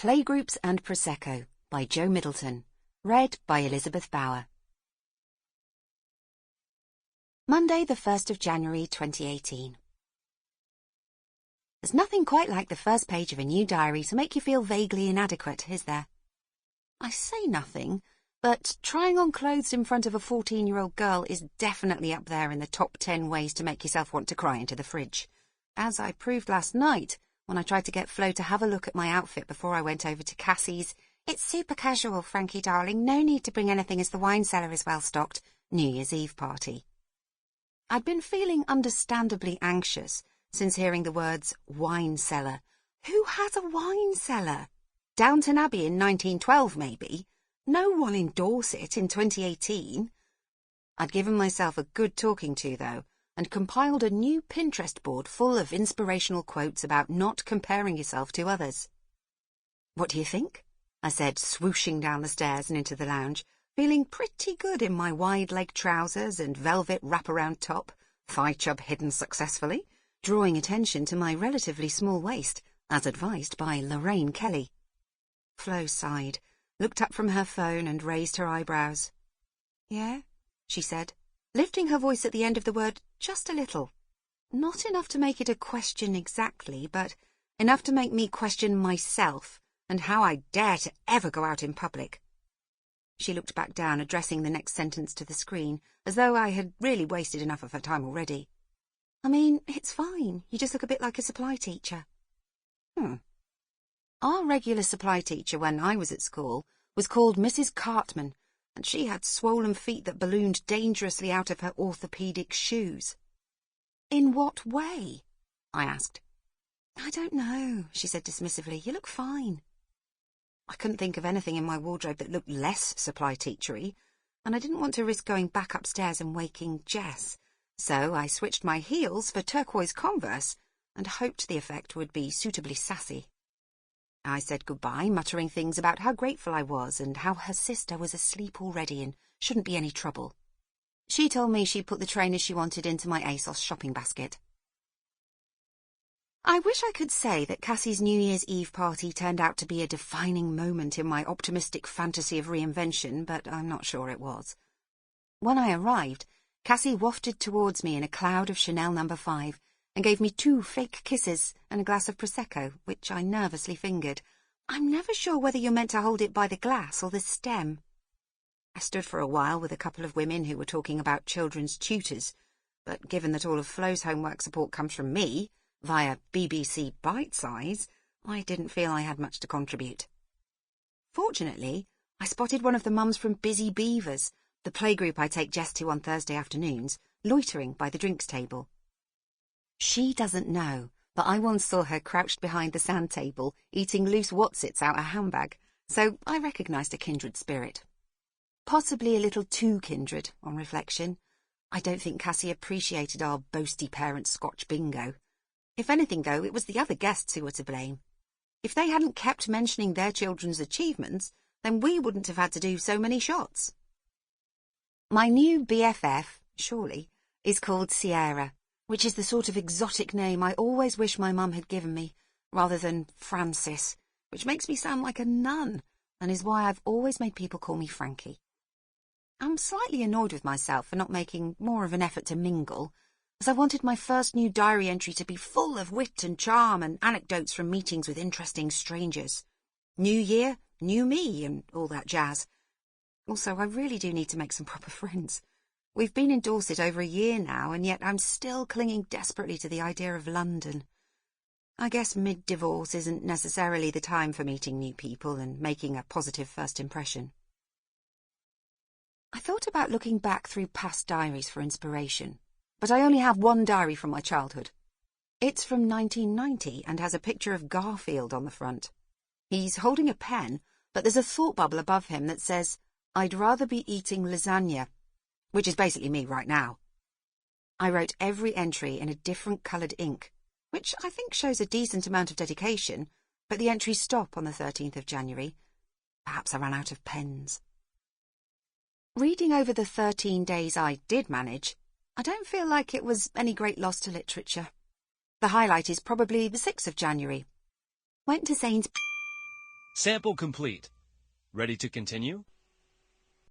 Playgroups and Prosecco by Jo Middleton. Read by Elizabeth Bower. Monday, the 1st of January 2018. There's nothing quite like the first page of a new diary to make you feel vaguely inadequate, is there? I say nothing, but trying on clothes in front of a 14-year-old girl is definitely up there in the top 10 ways to make yourself want to cry into the fridge. As I proved last night, when I tried to get Flo to have a look at my outfit before I went over to Cassie's "It's super casual, Frankie darling, no need to bring anything as the wine cellar is well stocked" New Year's Eve party. I'd been feeling understandably anxious since hearing the words wine cellar. Who has a wine cellar? Downton Abbey in 1912, maybe. No one in Dorset in 2018. I'd given myself a good talking to, though, and compiled a new Pinterest board full of inspirational quotes about not comparing yourself to others. "What do you think?" I said, swooshing down the stairs and into the lounge, feeling pretty good in my wide-leg trousers and velvet wraparound top, thigh chub hidden successfully, drawing attention to my relatively small waist, as advised by Lorraine Kelly. Flo sighed, looked up from her phone and raised her eyebrows. "Yeah?" she said, lifting her voice at the end of the word just a little. Not enough to make it a question exactly, but enough to make me question myself and how I dare to ever go out in public. She looked back down, addressing the next sentence to the screen, as though I had really wasted enough of her time already. "I mean, it's fine. You just look a bit like a supply teacher." Our regular supply teacher when I was at school was called Mrs. Cartman, and she had swollen feet that ballooned dangerously out of her orthopaedic shoes. "In what way?" I asked. "I don't know," she said dismissively. "You look fine." I couldn't think of anything in my wardrobe that looked less supply teachery, and I didn't want to risk going back upstairs and waking Jess, so I switched my heels for turquoise Converse and hoped the effect would be suitably sassy. I said goodbye, muttering things about how grateful I was and how her sister was asleep already and shouldn't be any trouble. She told me she'd put the trainers she wanted into my ASOS shopping basket. I wish I could say that Cassie's New Year's Eve party turned out to be a defining moment in my optimistic fantasy of reinvention, but I'm not sure it was. When I arrived, Cassie wafted towards me in a cloud of Chanel No. 5 and gave me 2 fake kisses and a glass of Prosecco, which I nervously fingered. I'm never sure whether you're meant to hold it by the glass or the stem. I stood for a while with a couple of women who were talking about children's tutors, but given that all of Flo's homework support comes from me, via BBC Bite-Size, I didn't feel I had much to contribute. Fortunately, I spotted one of the mums from Busy Beavers, the playgroup I take Jess to on Thursday afternoons, loitering by the drinks table. She doesn't know, but I once saw her crouched behind the sand table, eating loose Wotsits out a handbag, so I recognised a kindred spirit. Possibly a little too kindred, on reflection. I don't think Cassie appreciated our boasty parent Scotch bingo. If anything, though, it was the other guests who were to blame. If they hadn't kept mentioning their children's achievements, then we wouldn't have had to do so many shots. My new BFF, surely, is called Sierra, which is the sort of exotic name I always wish my mum had given me, rather than Francis, which makes me sound like a nun, and is why I've always made people call me Frankie. I'm slightly annoyed with myself for not making more of an effort to mingle, as I wanted my first new diary entry to be full of wit and charm and anecdotes from meetings with interesting strangers. New year, new me, and all that jazz. Also, I really do need to make some proper friends. We've been in Dorset over a year now, and yet I'm still clinging desperately to the idea of London. I guess mid-divorce isn't necessarily the time for meeting new people and making a positive first impression. I thought about looking back through past diaries for inspiration, but I only have one diary from my childhood. It's from 1990 and has a picture of Garfield on the front. He's holding a pen, but there's a thought bubble above him that says, "I'd rather be eating lasagna," which is basically me right now. I wrote every entry in a different coloured ink, which I think shows a decent amount of dedication, but the entries stop on the 13th of January. Perhaps I ran out of pens. Reading over the 13 days I did manage, I don't feel like it was any great loss to literature. The highlight is probably the 6th of January. Went to St. Sample complete. Ready to continue?